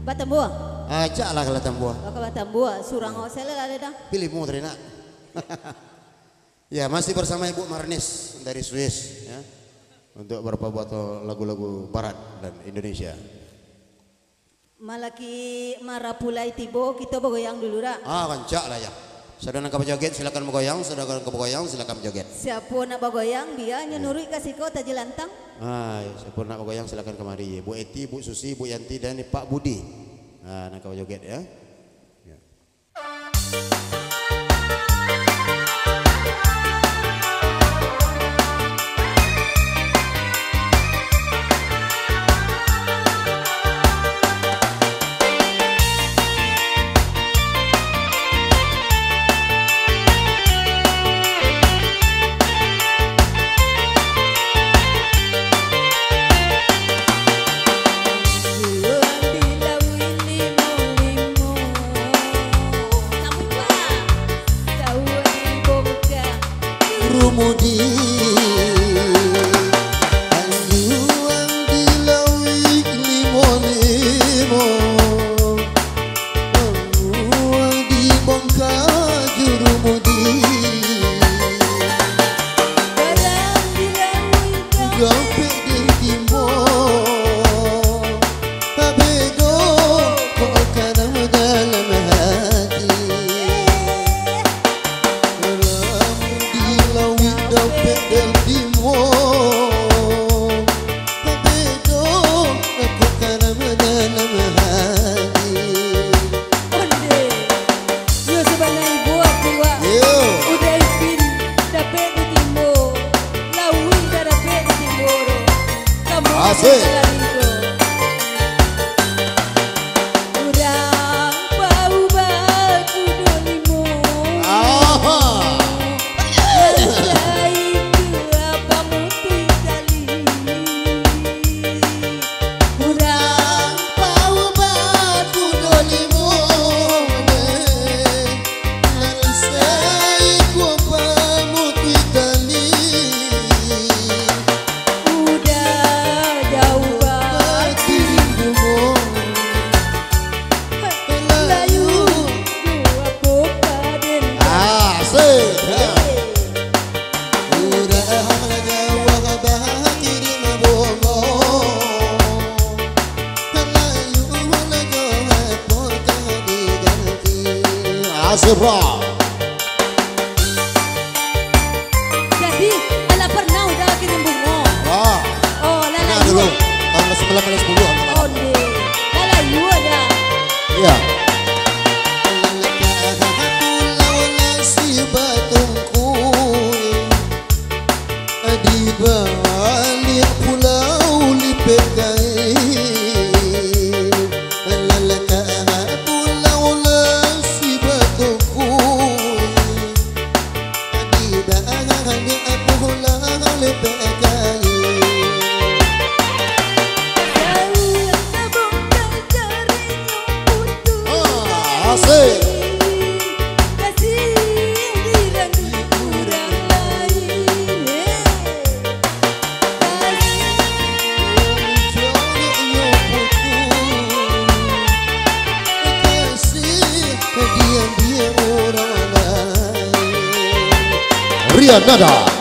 Batambua. Ajak lah ke Batambua. Ke Batambua, surang hotel ada dah. Pilih mu Trina. Ya, masih bersama Ibu Marnis dari Swiss ya. Untuk berbuat lagu-lagu barat dan Indonesia. Malaki marapulai tibo, kita bergoyang dulu dah. Kancak lah ya. Saudara nak berjoget silakan bergoyang, saudara nak bergoyang silakan berjoget. Siapa nak bergoyang dia nyenurui kasih kau taji lantang. Siapa nak bergoyang silakan kemari. Bu Eti, Bu Susi, Bu Yanti dan Pak Budi. Nak berjoget ya. Rumudi anjuang dilawik limo-limo anjuang dibongkar jurumudi Barang dilawik gampek di timur abego kok kadang dalam hati dapat del timur abego kok kadang dalam hati onde. Yo sebenarnya buat tua. Udah ipin dapat di timur. Lawi dapat di timur. Kamu Asik. Asifra. Jadi, ala pernah udah kirim bunga. Oh, lala dulu yu. tahun 1910. Onde. Lala yu ada. Ya. di balik pulau lipekai Rian Nada.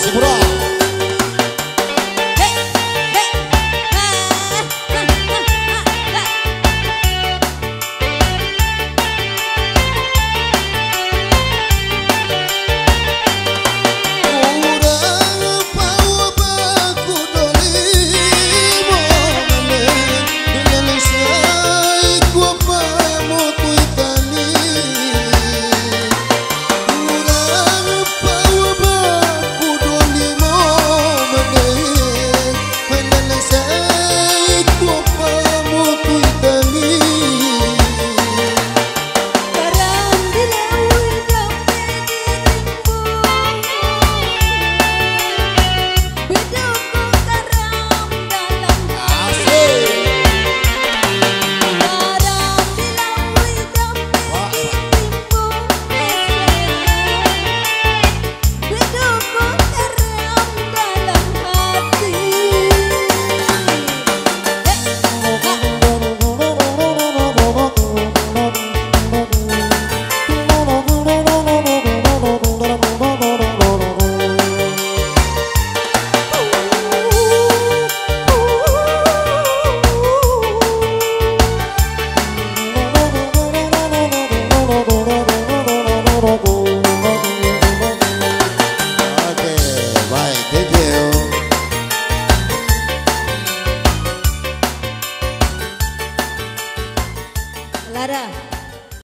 Siburan.